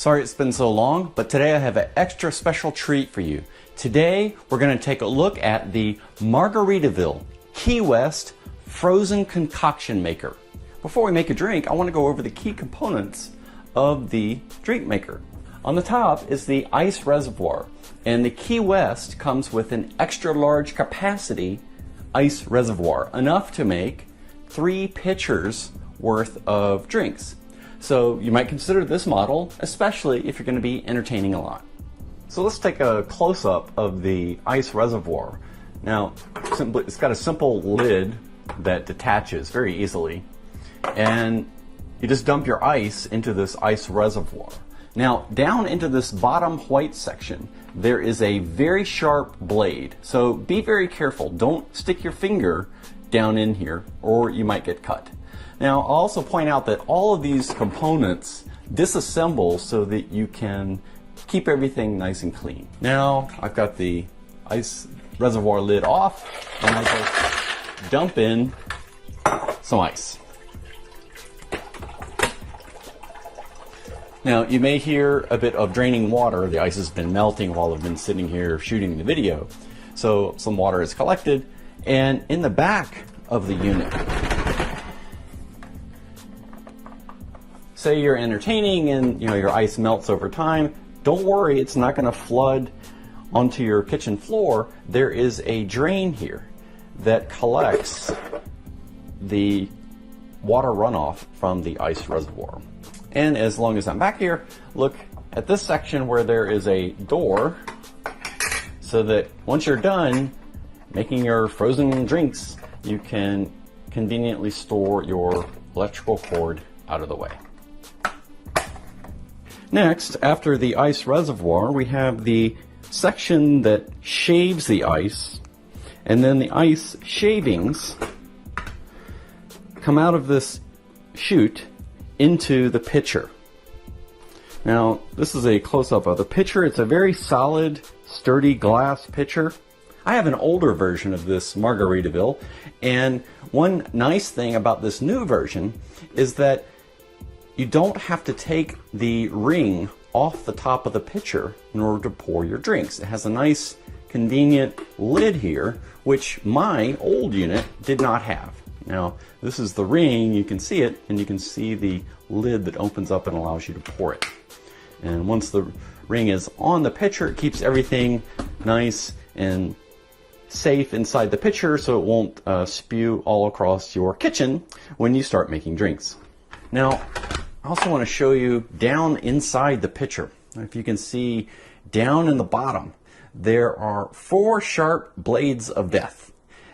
Sorry it's been so long, but today I have an extra special treat for you. Today we're going to take a look at the Margaritaville Key West frozen concoction maker. Before we make a drink, I want to go over the key components of the drink maker. On the top is the ice reservoir, and the Key West comes with an extra large capacity ice reservoir, enough to make 3 pitchers worth of drinks. So you might consider this model, especially if you're going to be entertaining a lot. So let's take a close-up of the ice reservoir. Now, it's got a simple lid that detaches very easily, and you just dump your ice into this ice reservoir. Now, down into this bottom white section, there is a very sharp blade. So be very careful. Don't stick your finger down in here or you might get cut. Now, I'll also point out that all of these components disassemble so that you can keep everything nice and clean. Now, I've got the ice reservoir lid off, and I just dump in some ice. Now, you may hear a bit of draining water. The ice has been melting while I've been sitting here shooting the video. So some water is collected, and in the back of the unit, say you're entertaining and your ice melts over time, don't worry, it's not going to flood onto your kitchen floor. There is a drain here that collects the water runoff from the ice reservoir. And as long as I'm back here, look at this section where there is a door, so that once you're done making your frozen drinks, you can conveniently store your electrical cord out of the way. Next, after the ice reservoir, we have the section that shaves the ice, and then the ice shavings come out of this chute into the pitcher. Now, this is a close-up of the pitcher. It's a very solid, sturdy glass pitcher. I have an older version of this Margaritaville, and one nice thing about this new version is that you don't have to take the ring off the top of the pitcher in order to pour your drinks. It has a nice, convenient lid here, which my old unit did not have. Now, this is the ring, you can see it, and you can see the lid that opens up and allows you to pour it. And once the ring is on the pitcher, it keeps everything nice and safe inside the pitcher so it won't spew all across your kitchen when you start making drinks. Now, I also want to show you down inside the pitcher. If you can see down in the bottom, there are 4 sharp blades of death.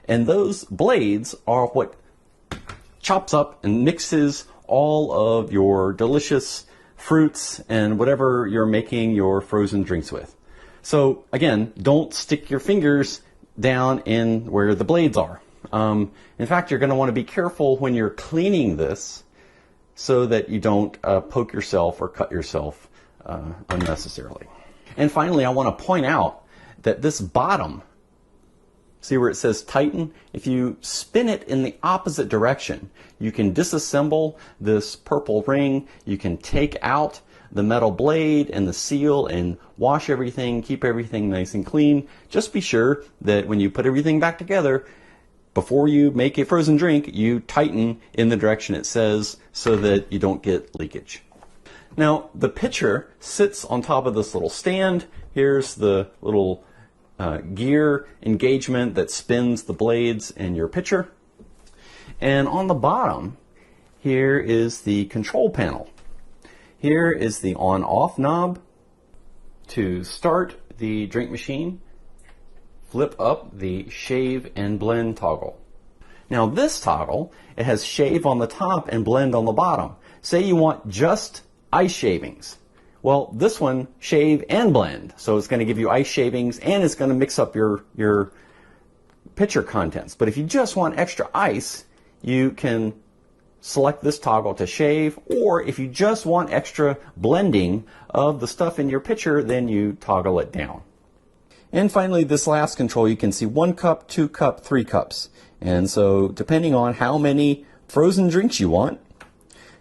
And those blades are what chops up and mixes all of your delicious fruits and whatever you're making your frozen drinks with. So again, don't stick your fingers down in where the blades are. In fact, you're going to want to be careful when you're cleaning this so that you don't poke yourself or cut yourself unnecessarily. And finally, I want to point out that this bottom, see where it says tighten? If you spin it in the opposite direction, you can disassemble this purple ring. You can take out the metal blade and the seal and wash everything, keep everything nice and clean. Just be sure that when you put everything back together, before you make a frozen drink, you tighten in the direction it says so that you don't get leakage. Now, the pitcher sits on top of this little stand. Here's the little gear engagement that spins the blades in your pitcher. And on the bottom, here is the control panel. Here is the on-off knob to start the drink machine. Flip up the shave and blend toggle. Now this toggle, it has shave on the top and blend on the bottom. Say you want just ice shavings. Well, this one, shave and blend. So it's going to give you ice shavings and it's going to mix up your pitcher contents. But if you just want extra ice, you can select this toggle to shave, or if you just want extra blending of the stuff in your pitcher, then you toggle it down. And finally, this last control, you can see 1 cup, 2 cup, 3 cups. And so depending on how many frozen drinks you want,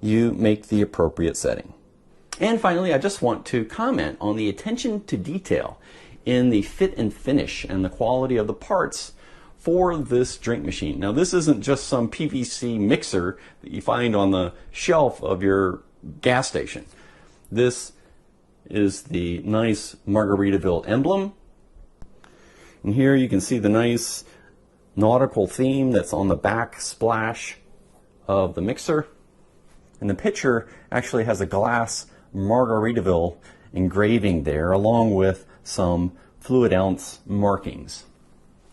you make the appropriate setting. And finally, I just want to comment on the attention to detail in the fit and finish and the quality of the parts for this drink machine. Now, this isn't just some PVC mixer that you find on the shelf of your gas station. This is the nice Margaritaville emblem. And here you can see the nice nautical theme that's on the back splash of the mixer. And the pitcher actually has a glass Margaritaville engraving there, along with some fluid ounce markings.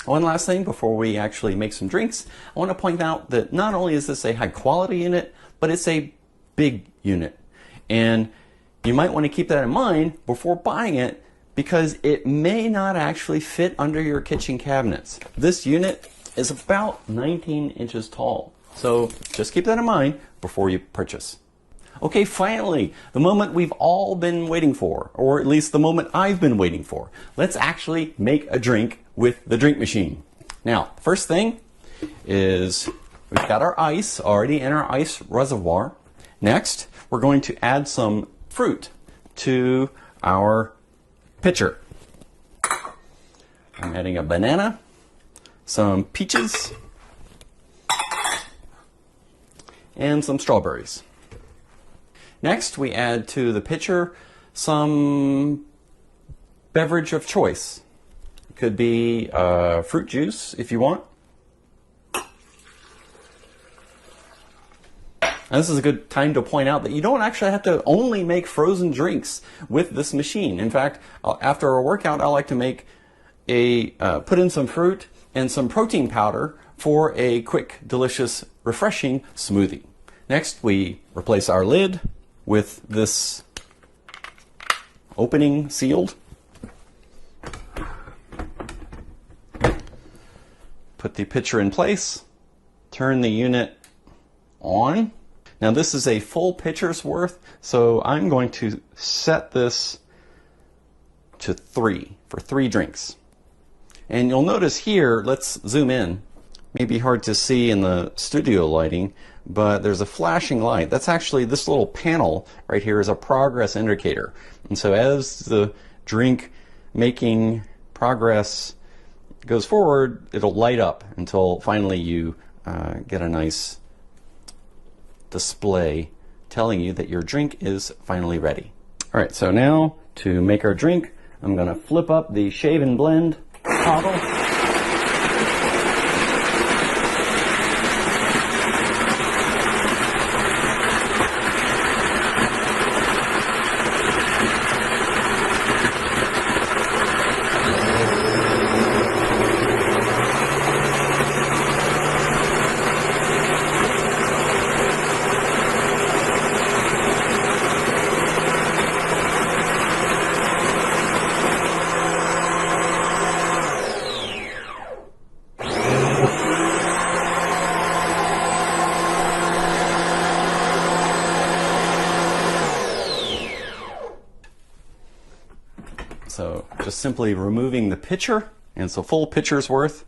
One last thing before we actually make some drinks, I want to point out that not only is this a high quality unit, but it's a big unit. And you might want to keep that in mind before buying it, because it may not actually fit under your kitchen cabinets. This unit is about 19 inches tall. So just keep that in mind before you purchase. Okay, finally, the moment we've all been waiting for, or at least the moment I've been waiting for. Let's actually make a drink with the drink machine. Now, first thing is we've got our ice already in our ice reservoir. Next, we're going to add some fruit to our pitcher. I'm adding a banana, some peaches, and some strawberries. Next, we add to the pitcher some beverage of choice. It could be fruit juice if you want. And this is a good time to point out that you don't actually have to only make frozen drinks with this machine. In fact, after a workout, I like to make put in some fruit and some protein powder for a quick, delicious, refreshing smoothie. Next, we replace our lid with this opening sealed. Put the pitcher in place, turn the unit on. Now this is a full pitcher's worth, so I'm going to set this to 3 for 3 drinks. And you'll notice here, let's zoom in. Maybe hard to see in the studio lighting, but there's a flashing light. That's actually, this little panel right here is a progress indicator. And so as the drink making progress goes forward, it'll light up until finally you get a nice display telling you that your drink is finally ready. All right, so now to make our drink, I'm gonna flip up the shave and blend toggle. So just simply removing the pitcher, and it's a full pitcher's worth.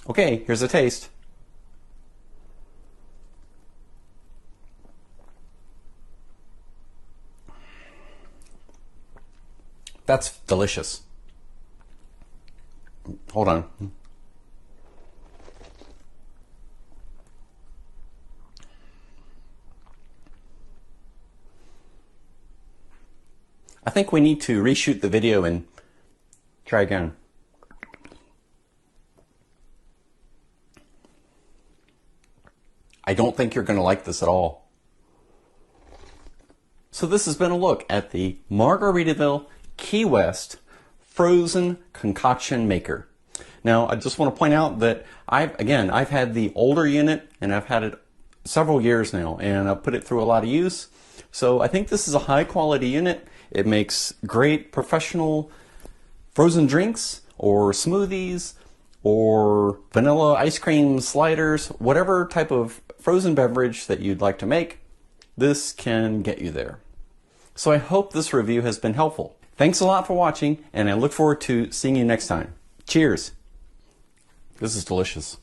Okay, here's a taste. That's delicious. Hold on. I think we need to reshoot the video and try again. I don't think you're going to like this at all. So this has been a look at the Margaritaville Key West frozen concoction maker. Now, I just want to point out that I've had the older unit, and I've had it several years now, and I've put it through a lot of use. So I think this is a high quality unit. It makes great professional frozen drinks or smoothies or vanilla ice cream sliders, whatever type of frozen beverage that you'd like to make, this can get you there. So I hope this review has been helpful. Thanks a lot for watching, and I look forward to seeing you next time. Cheers. This is delicious.